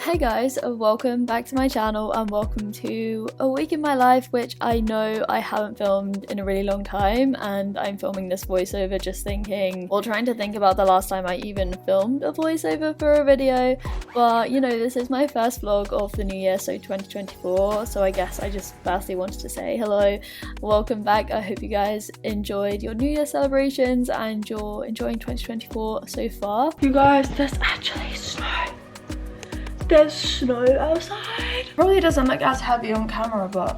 Hey guys, welcome back to my channel and welcome to a week in my life which I know I haven't filmed in a really long time, and I'm filming this voiceover just trying to think about the last time I even filmed a voiceover for a video. But you know, this is my first vlog of the new year, so 2024, so I guess I just firstly wanted to say hello, welcome back. I hope you guys enjoyed your new year celebrations and you're enjoying 2024 so far. You guys, there's actually snow. There's snow outside. Probably doesn't look as heavy on camera, but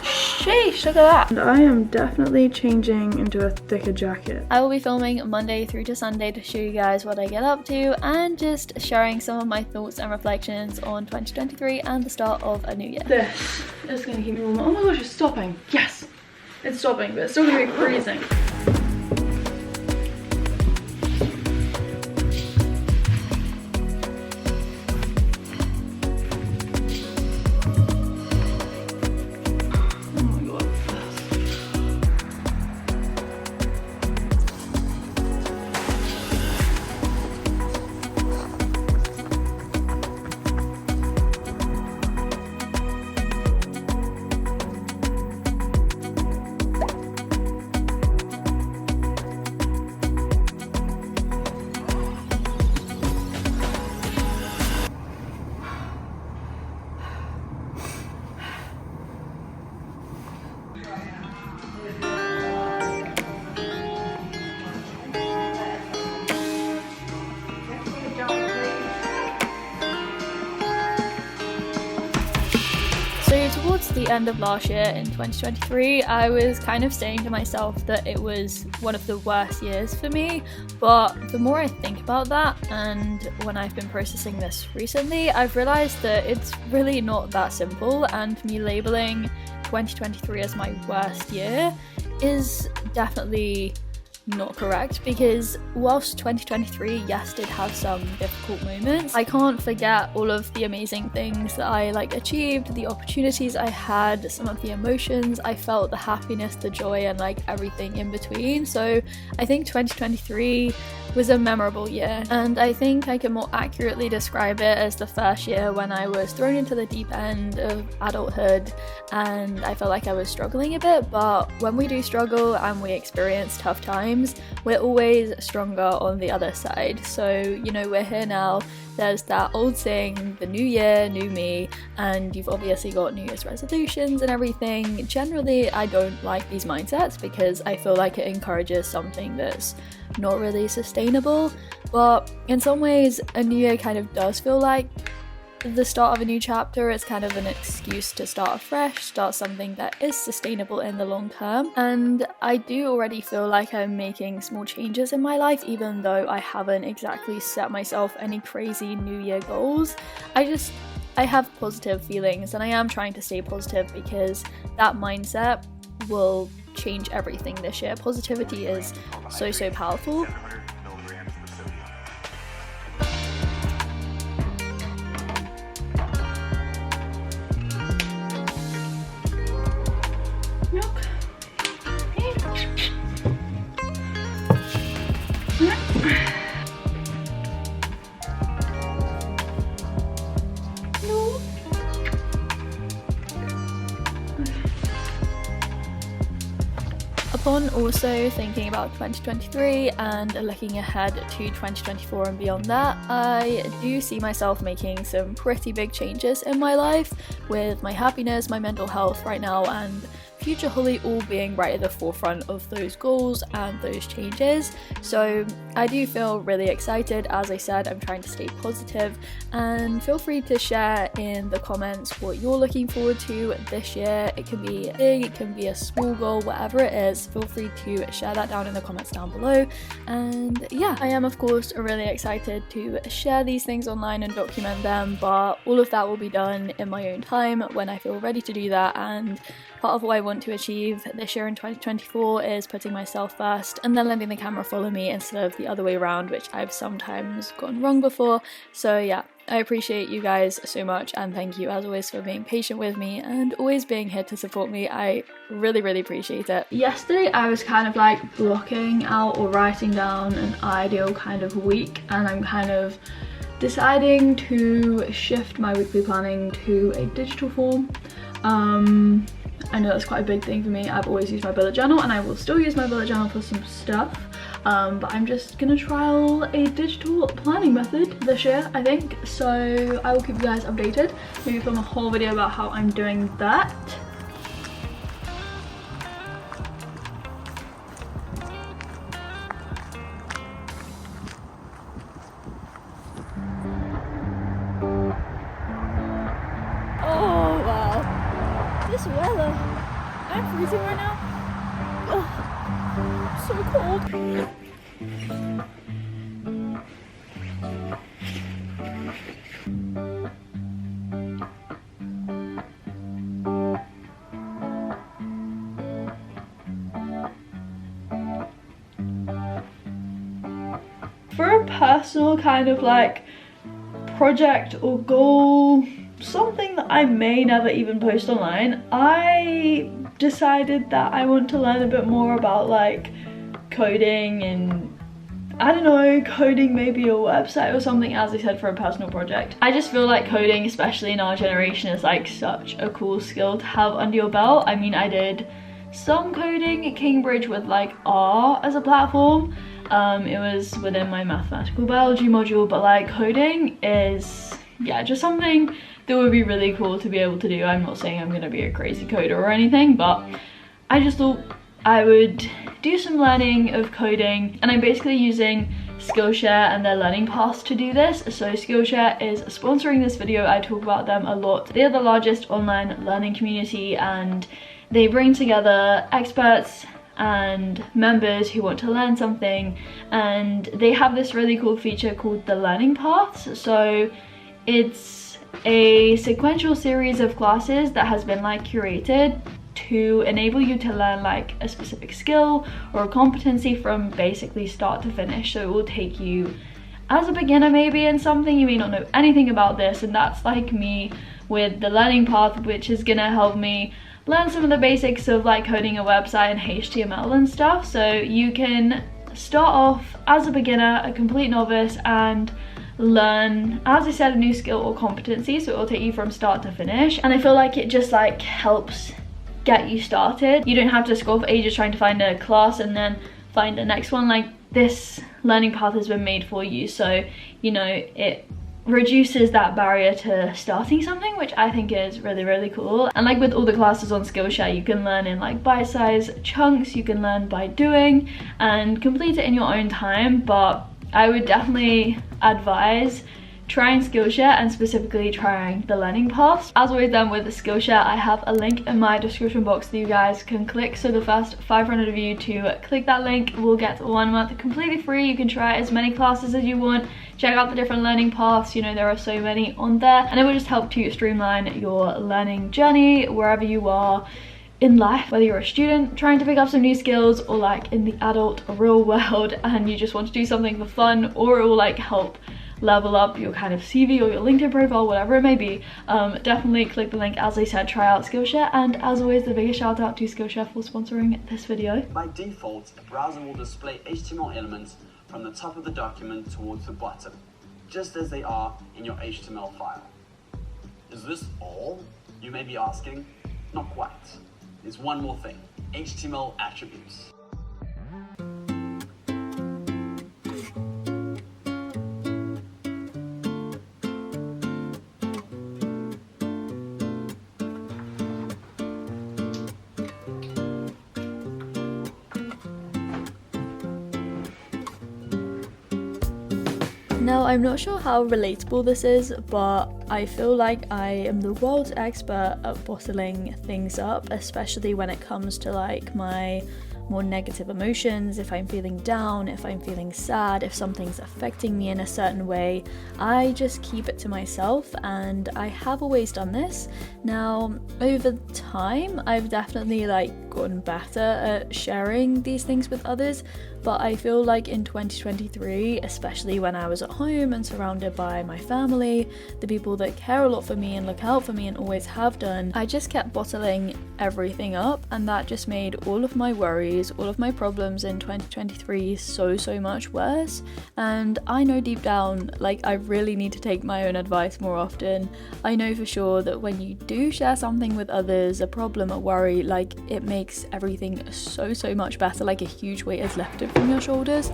sheesh, look at that. And I am definitely changing into a thicker jacket. I will be filming Monday through to Sunday to show you guys what I get up to and just sharing some of my thoughts and reflections on 2023 and the start of a new year. This is gonna keep me warm. Oh my gosh, it's stopping. Yes, it's stopping, but it's still gonna be freezing. Towards the end of last year in 2023, I was kind of saying to myself that it was one of the worst years for me, but the more I think about that and when I've been processing this recently, I've realised that it's really not that simple, and me labelling 2023 as my worst year is definitely not correct, because whilst 2023 yes did have some difficult moments, I can't forget all of the amazing things that I achieved, the opportunities I had, some of the emotions I felt, the happiness, the joy, and everything in between. So I think 2023 was a memorable year, and I think I can more accurately describe it as the first year when I was thrown into the deep end of adulthood and I felt like I was struggling a bit. But when we do struggle and we experience tough times, we're always stronger on the other side. So you know, we're here now. There's that old saying, the new year, new me, and you've obviously got New Year's resolutions and everything. Generally, I don't like these mindsets because I feel like it encourages something that's not really sustainable. But in some ways, a new year kind of does feel like the start of a new chapter. It's kind of an excuse to start afresh, start something that is sustainable in the long term. And I do already feel like I'm making small changes in my life, even though I haven't exactly set myself any crazy new year goals. I have positive feelings, and I am trying to stay positive because that mindset will change everything this year. Positivity is so powerful. Upon also thinking about 2023 and looking ahead to 2024 and beyond that, I do see myself making some pretty big changes in my life, with my happiness, my mental health right now, and future Holly all being right at the forefront of those goals and those changes. So I do feel really excited. As I said, I'm trying to stay positive, and feel free to share in the comments what you're looking forward to this year. It can be big, it can be a small goal, whatever it is, feel free to share that down in the comments down below. And yeah, I am of course really excited to share these things online and document them, but all of that will be done in my own time when I feel ready to do that. And part of what I want to achieve this year in 2024 is putting myself first and then letting the camera follow me instead of the other way around, which I've sometimes gotten wrong before. So yeah, I appreciate you guys so much, and thank you as always for being patient with me and always being here to support me. I really appreciate it. Yesterday I was kind of like blocking out or writing down an ideal kind of week, and I'm kind of deciding to shift my weekly planning to a digital form. I know that's quite a big thing for me. I've always used my bullet journal and I will still use my bullet journal for some stuff, but I'm just gonna trial a digital planning method this year, I think. So I will keep you guys updated, maybe film a whole video about how I'm doing that. Oh wow, this weather, I'm freezing right now. Oh, so cold. For a personal kind of like project or goal, something that I may never even post online, I decided that I want to learn a bit more about like coding, and I don't know, coding maybe a website or something, as I said, for a personal project. I just feel like coding, especially in our generation, is like such a cool skill to have under your belt. I mean, I did some coding at Cambridge with like R as a platform. It was within my mathematical biology module, but like coding is, yeah, just something that would be really cool to be able to do. I'm not saying I'm gonna be a crazy coder or anything, but I just thought I would do some learning of coding, and I'm basically using Skillshare and their learning paths to do this. So Skillshare is sponsoring this video. I talk about them a lot. They are the largest online learning community, and they bring together experts and members who want to learn something, and they have this really cool feature called the learning paths. So it's a sequential series of classes that has been like curated to enable you to learn like a specific skill or a competency from basically start to finish. So it will take you as a beginner maybe in something, you may not know anything about this, and that's like me with the learning path, which is gonna help me learn some of the basics of like coding a website and HTML and stuff. So you can start off as a beginner, a complete novice, and learn, as I said, a new skill or competency. So it will take you from start to finish, and I feel like it just like helps get you started. You don't have to scroll for ages trying to find a class and then find the next one. Like, this learning path has been made for you, so you know it reduces that barrier to starting something, which I think is really, really cool. And like with all the classes on Skillshare, you can learn in like bite-sized chunks, you can learn by doing and complete it in your own time. But I would definitely advise trying Skillshare, and specifically trying the learning paths. As always then with Skillshare, I have a link in my description box that you guys can click. So the first 500 of you to click that link will get 1 month completely free. You can try as many classes as you want, check out the different learning paths, you know, there are so many on there, and it will just help to streamline your learning journey wherever you are in life, whether you're a student trying to pick up some new skills, or like in the adult real world and you just want to do something for fun, or it will like help level up your kind of CV or your LinkedIn profile, whatever it may be. Definitely click the link. As I said, try out Skillshare, and as always, the biggest shout out to Skillshare for sponsoring this video. By default, the browser will display HTML elements from the top of the document towards the bottom, just as they are in your HTML file. Is this all? You may be asking. Not quite. There's one more thing: HTML attributes. Now, I'm not sure how relatable this is, but I feel like I am the world's expert at bottling things up, especially when it comes to like my more negative emotions. If I'm feeling down, if I'm feeling sad, if something's affecting me in a certain way, I just keep it to myself, and I have always done this. Now, over time, I've definitely like gotten better at sharing these things with others, but I feel like in 2023, especially when I was at home and surrounded by my family, the people that care a lot for me and look out for me and always have done, I just kept bottling everything up, and that just made all of my worries, all of my problems in 2023 so much worse. And I know deep down, like, I really need to take my own advice more often. I know for sure that when you do share something with others, a problem, a worry, like, it makes everything so much better, like a huge weight is lifted from your shoulders.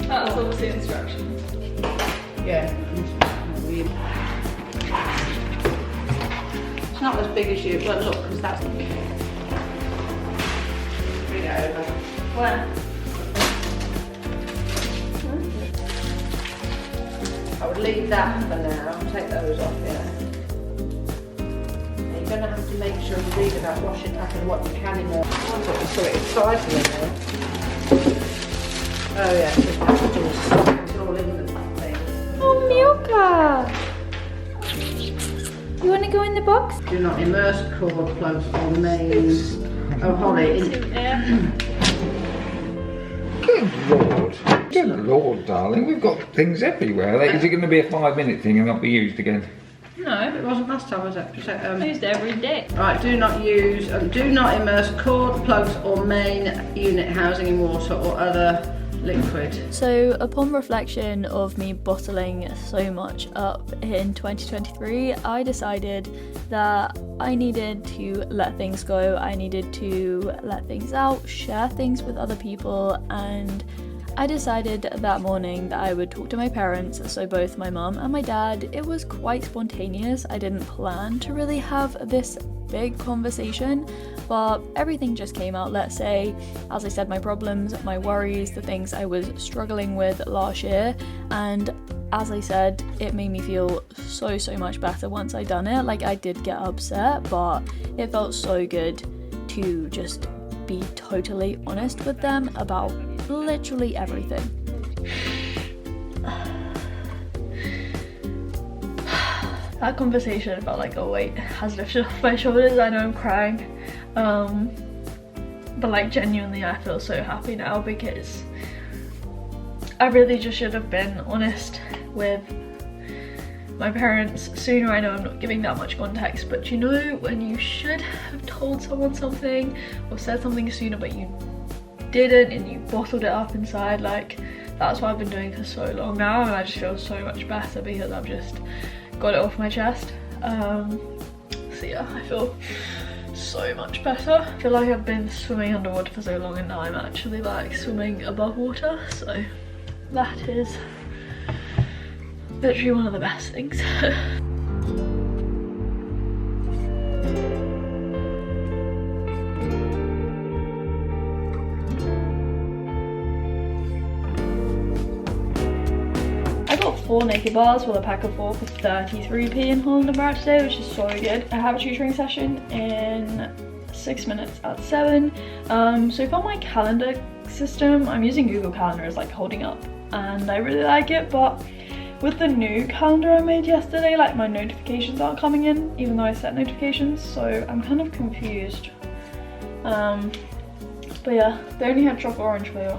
That's obviously instructions. Yeah. It's not as big as you, but look, because that's... Bring it over. Where? I would leave that for now, take those off, yeah. You're going to have to make sure you read about washing pack and what you can in there. I thought you saw it exciting in there. Oh yeah, it's all in the thing. Oh, Milka! You want to go in the box? Do not immerse cord plugs or mains. Oh, Holly. Good lord, darling, we've got things everywhere. Like, is it going to be a 5-minute thing and not be used again? No, it wasn't last time, was it? Just, I used it every day. Right, do not use, do not immerse cord plugs or main unit housing in water or other liquid. So upon reflection of me bottling so much up in 2023, I decided that I needed to let things go. I needed to let things out, share things with other people, and I decided that morning that I would talk to my parents, so both my mum and my dad. It was quite spontaneous. I didn't plan to really have this big conversation, but everything just came out. Let's say, as I said, my problems, my worries, the things I was struggling with last year, and as I said, it made me feel so much better once I'd done it. Like, I did get upset, but it felt so good to just be totally honest with them about literally everything. That conversation felt like a weight has lifted off my shoulders. I know I'm crying, but like genuinely I feel so happy now, because I really just should have been honest with my parents sooner. I know I'm not giving that much context, but you know when you should have told someone something or said something sooner but you didn't and you bottled it up inside. Like, that's what I've been doing for so long now, and I just feel so much better because I've just got it off my chest. So yeah, I feel so much better. I feel like I've been swimming underwater for so long and now I'm actually like swimming above water, so that is literally one of the best things. I got 4 Naked bars with a pack of 4 for 33p in Holland and Barrett today, which is so good. I have a tutoring session in 6 minutes at 7. So for my calendar system, I'm using Google Calendar as like holding up, and I really like it, but with the new calendar I made yesterday, like my notifications aren't coming in, even though I set notifications, so I'm kind of confused. But yeah, they only had chocolate orange flavor.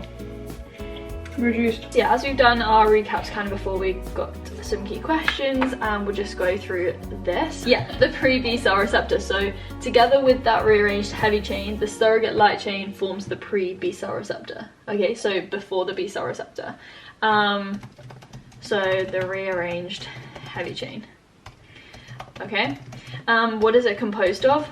Reduced. Yeah, as we've done our recaps kind of before, we got some key questions and we'll just go through this. Yeah, the pre-B-cell receptor. So together with that rearranged heavy chain, the surrogate light chain forms the pre-B-cell receptor. Okay, so before the B-cell receptor. So the rearranged heavy chain. Okay, what is it composed of?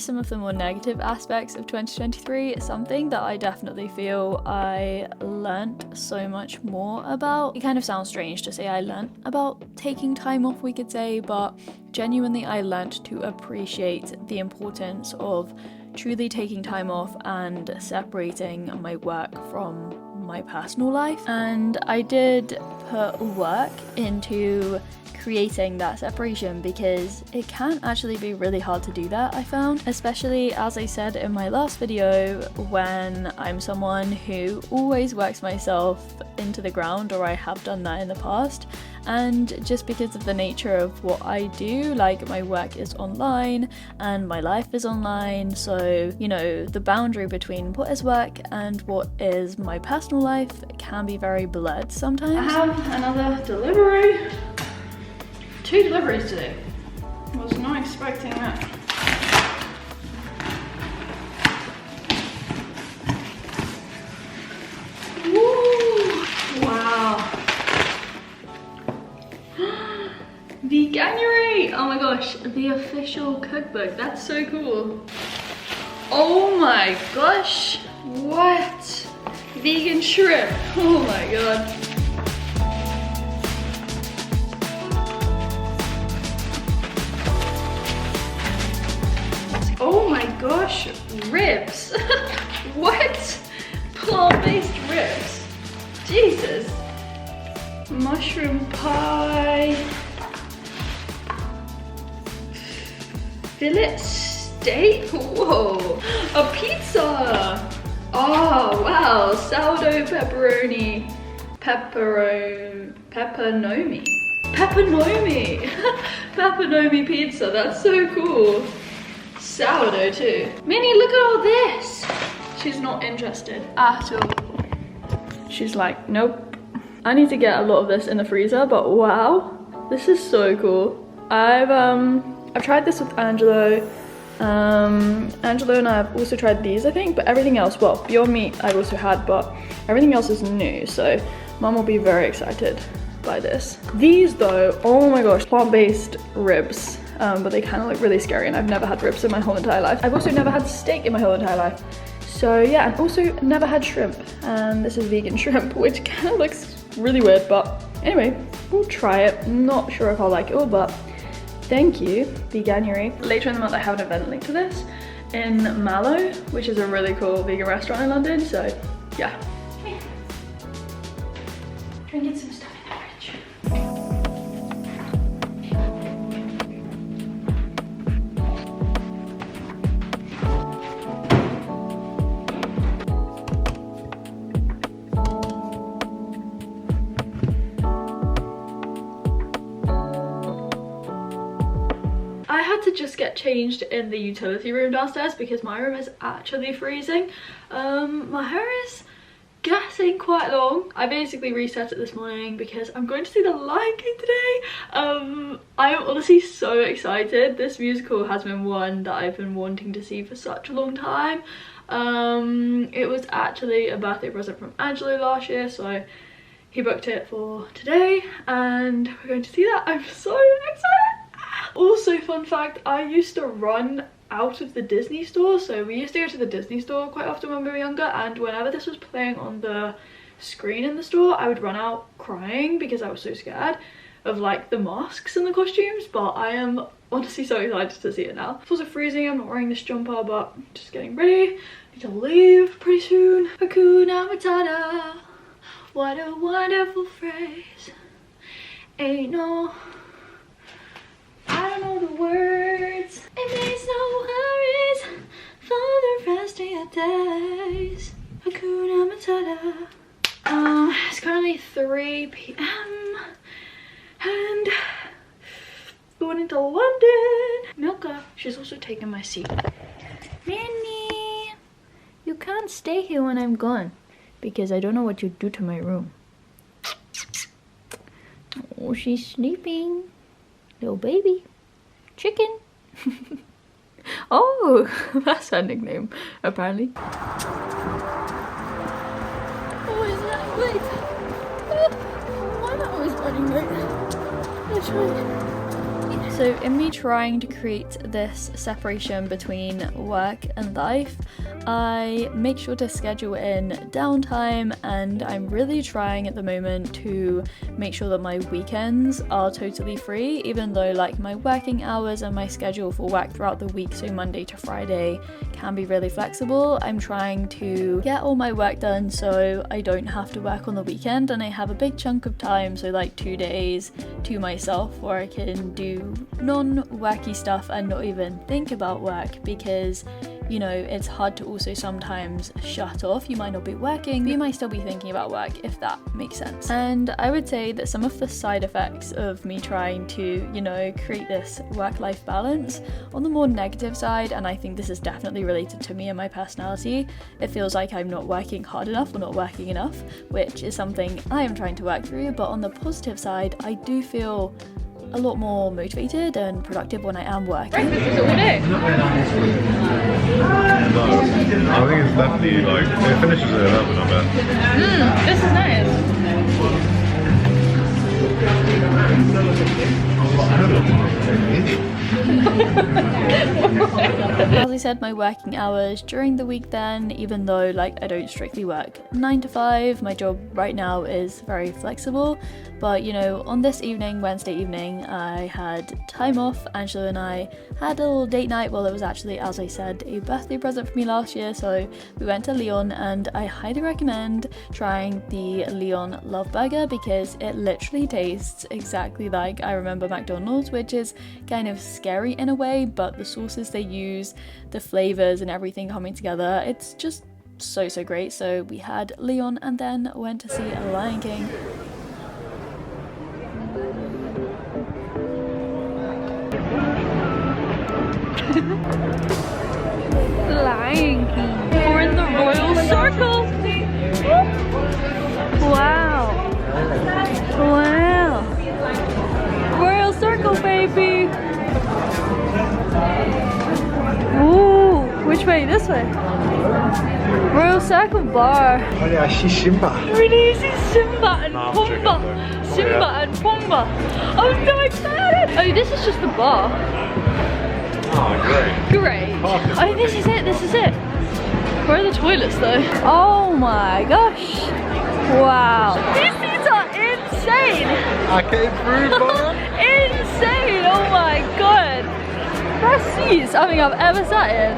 some of the more negative aspects of 2023, something that I definitely feel I learnt so much more about. It kind of sounds strange to say I learnt about taking time off, we could say, but genuinely I learnt to appreciate the importance of truly taking time off and separating my work from my personal life. And I did put work into creating that separation because it can actually be really hard to do that, I found, especially as I said in my last video, when I'm someone who always works myself into the ground, or I have done that in the past. And just because of the nature of what I do, like my work is online and my life is online, so you know, the boundary between what is work and what is my personal life can be very blurred sometimes. I have another delivery. 2 deliveries today. Was not expecting that. Woo! Wow. Veganuary! Oh my gosh, the official cookbook. That's so cool. Oh my gosh! What? Vegan shrimp. Oh my god. Oh my gosh, ribs. What? Plant-based ribs. Jesus. Mushroom pie. Fillet steak? Whoa. A pizza. Oh wow, sourdough pepperoni. Pepperoni. Pepperoni pizza, that's so cool. Sourdough too. Minnie, look at all this. She's not interested at all. She's like, nope. I need to get a lot of this in the freezer, but wow, this is so cool. I've tried this with Angelo. Angelo and I have also tried these, I think, but everything else, well, Beyond Meat I've also had, but everything else is new, so Mum will be very excited by this. These though, oh my gosh, plant-based ribs. But they kind of look really scary, and I've never had ribs in my whole entire life. I've also never had steak in my whole entire life. So yeah, and also never had shrimp. And this is vegan shrimp, which kind of looks really weird, but anyway, we'll try it. Not sure if I'll like it all, but thank you, Veganuary. Later in the month I have an event linked to this in Mallow, which is a really cool vegan restaurant in London, so yeah. Come here. Try and get some stuff in the fridge. I had to just get changed in the utility room downstairs because my room is actually freezing. My hair is getting quite long. I basically reset it this morning because I'm going to see The Lion King today. I am honestly so excited. This musical has been one that I've been wanting to see for such a long time. It was actually a birthday present from Angelo last year, so he booked it for today and we're going to see that. I'm so excited. Also, fun fact, I used to run out of the Disney store, so we used to go to the Disney store quite often when we were younger, and whenever this was playing on the screen in the store, I would run out crying because I was so scared of like the masks and the costumes. But I am honestly so excited to see it now. It's also freezing, I'm not wearing this jumper, but just getting ready. Need to leave pretty soon. Hakuna Matata, what a wonderful phrase. Ain't no, I don't know the words. It makes no worries for the rest of your days. Hakuna Matata. It's currently 3 p.m. and going into London. Milka, she's also taking my seat. Minnie, you can't stay here when I'm gone because I don't know what you do to my room. Oh, she's sleeping. Little baby. Chicken. Oh, that's her nickname, apparently. Oh, is that late? Why am I always running late? That's right. So in me trying to create this separation between work and life, I make sure to schedule in downtime, and I'm really trying at the moment to make sure that my weekends are totally free, even though like my working hours and my schedule for work throughout the week, so Monday to Friday, can be really flexible. I'm trying to get all my work done so I don't have to work on the weekend, and I have a big chunk of time, so like 2 days to myself where I can do non-worky stuff and not even think about work, because you know, it's hard to also sometimes shut off. You might not be working, but you might still be thinking about work, if that makes sense. And I would say that some of the side effects of me trying to, you know, create this work-life balance, on the more negative side, and I think this is definitely related to me and my personality, it feels like I'm not working hard enough or not working enough, which is something I am trying to work through. But on the positive side, I do feel a lot more motivated and productive when I am working. Breakfast is all day. I think it's definitely like, it finishes at 11, I bet. This is As I said, my working hours during the week then, even though like I don't strictly work 9 to 5, my job right now is very flexible. But you know, on this evening, Wednesday evening, I had time off. Angela and I had a little date night. Well, it was actually, as I said, a birthday present for me last year, so we went to Lyon, and I highly recommend trying the Lyon Love Burger because it literally tastes exactly like I remember McDonald's, which is kind of scary in a way, but the sauces they use, the flavors and everything coming together, it's just so great. So we had Lyon and then went to see Lion King. Lion King. We're in the Royal Circle. Wow. Wow. Royal Circle, baby. Ooh, which way? This way. Royal Circle Bar. Really, this is Simba and Pumbaa. Simba and Pumbaa. I'm so excited. Oh, this is just the bar. Oh, great. Great. Oh, this is it. This is it. Where are the toilets though? Oh my gosh. Wow. These seats are insane. I came through, bro. Insane. Oh my god. Best seats I think I've ever sat in.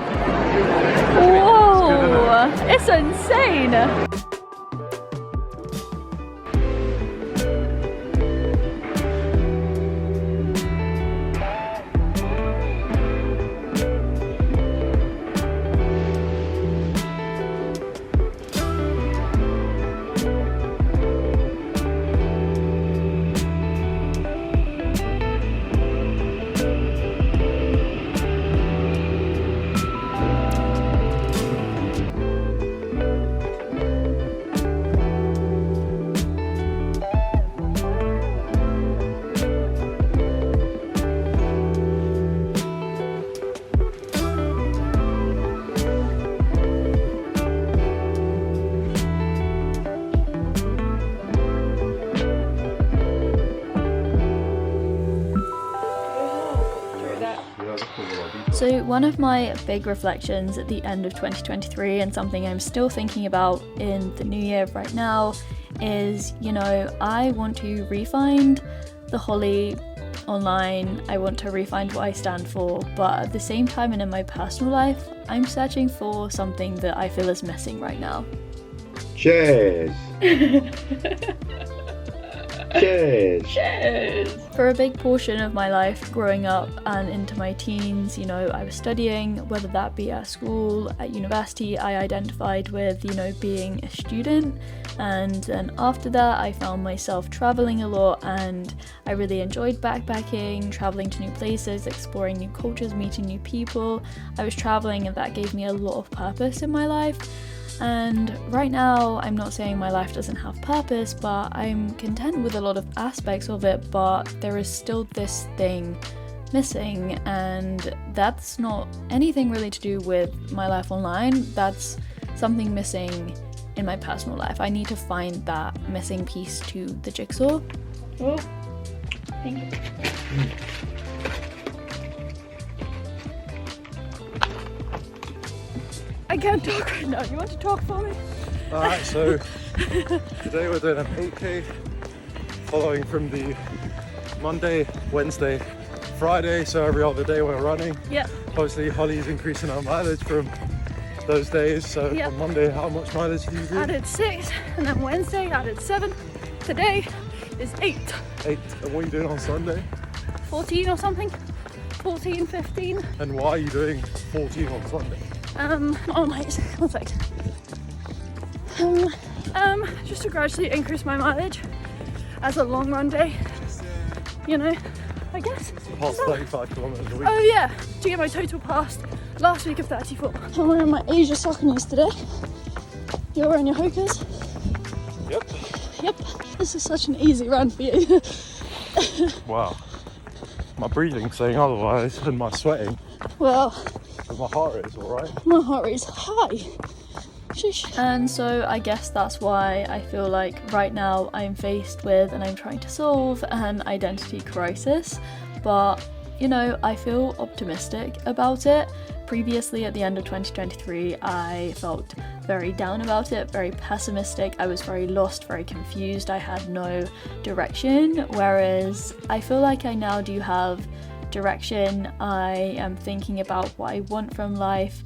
Whoa. It's insane. So one of my big reflections at the end of 2023, and something I'm still thinking about in the new year right now, is, you know, I want to re-find the Holly online. I want to re-find what I stand for, but at the same time and in my personal life, I'm searching for something that I feel is missing right now. Cheers. Cheers. Cheers. For a big portion of my life growing up and into my teens, you know, I was studying, whether that be at school, at university. I identified with, you know, being a student, and then after that I found myself traveling a lot, and I really enjoyed backpacking, traveling to new places, exploring new cultures, meeting new people. I was traveling, and that gave me a lot of purpose in my life. And right now, I'm not saying my life doesn't have purpose, but I'm content with a lot of aspects of it, but there is still this thing missing, and that's not anything really to do with my life online. That's something missing in my personal life. I need to find that missing piece to the jigsaw. Oh, thank you. I can't talk right now. You want to talk for me? Alright, so today we're doing an 8K, following from the Monday, Wednesday, Friday, so every other day we're running. Yeah. Obviously Holly's increasing our mileage from those days, so Yep. on Monday, how much mileage do you do? Added 6, and then Wednesday added 7. Today is 8. 8. And what are you doing on Sunday? 14 or something. 14, 15. And why are you doing 14 on Sunday? Oh my, one sec. Just to gradually increase my mileage as a long run day. You know, I guess. Past 35 kilometers a week. Oh yeah, to get my total past last week of 34. I'm wearing my Asia Sauconys today. You're wearing your Hokas? Yep. Yep. This is such an easy run for you. Wow. My breathing's saying otherwise, and my sweating. Well, But my heart rate's alright. my heart rate's high. Sheesh. And so I guess that's why I feel like right now I'm faced with and I'm trying to solve an identity crisis. But, you know, I feel optimistic about it. Previously, at the end of 2023, I felt very down about it, very pessimistic. I was very lost, very confused. I had no direction. Whereas I feel like I now do have direction. I am thinking about what I want from life,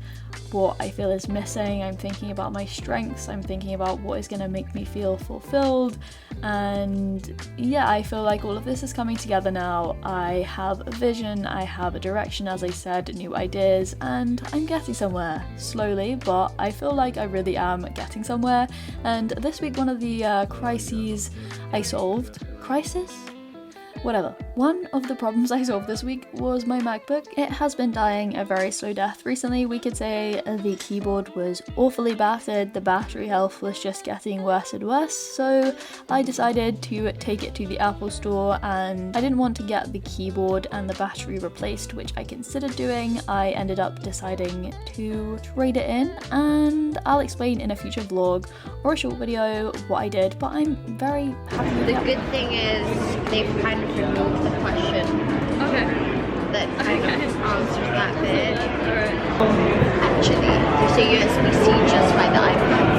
what I feel is missing. I'm thinking about my strengths. I'm thinking about what is going to make me feel fulfilled. And yeah, I feel like all of this is coming together now. I have a vision, I have a direction, as I said, new ideas, and I'm getting somewhere slowly, but I feel like I really am getting somewhere. And this week, one of the crises I solved, whatever. One of the problems I solved this week was my MacBook. It has been dying a very slow death recently. We could say the keyboard was awfully battered, the battery health was just getting worse and worse, so I decided to take it to the Apple store, and I didn't want to get the keyboard and the battery replaced, which I considered doing. I ended up deciding to trade it in, and I'll explain in a future vlog or a short video what I did, but I'm very happy with The it. good thing is they've kind of removed the question that kind of answers that bit. Actually, there's a USB-C just by the iPad.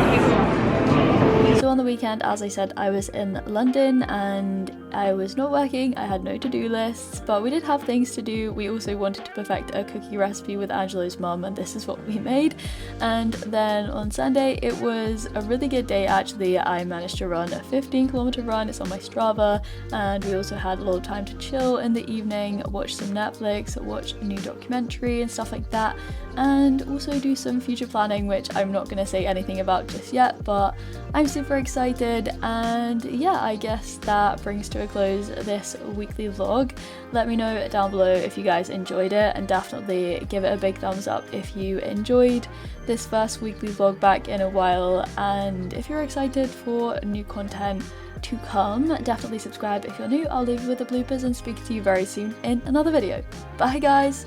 So on the weekend, as I said, I was in London and I was not working. I had no to-do lists, but we did have things to do. We also wanted to perfect a cookie recipe with Angelo's mum, and this is what we made. And then on Sunday, it was a really good day actually. I managed to run a 15-kilometer run. It's on my Strava, and we also had a lot of time to chill in the evening, watch some Netflix, watch a new documentary and stuff like that, and also do some future planning, which I'm not going to say anything about just yet, but I'm super excited. And yeah, I guess that brings to a close this weekly vlog. Let me know down below if you guys enjoyed it, and definitely give it a big thumbs up if you enjoyed this first weekly vlog back in a while. And if you're excited for new content to come, definitely subscribe if you're new. I'll leave you with the bloopers and speak to you very soon in another video. Bye guys!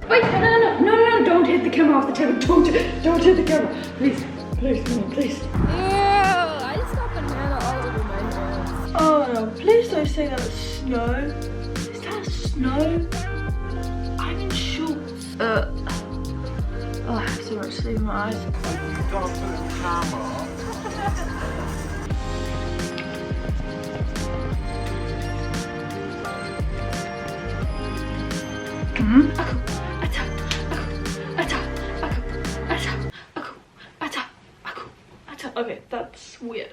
Wait, no, don't hit the camera off the table. Don't hit the camera. Please, come on, please. Ew, I just got banana all over my hands. Oh no, please don't say that it's snow. Is that snow? I'm in shorts. Oh, I have so much sleep in my eyes. Okay, that's weird.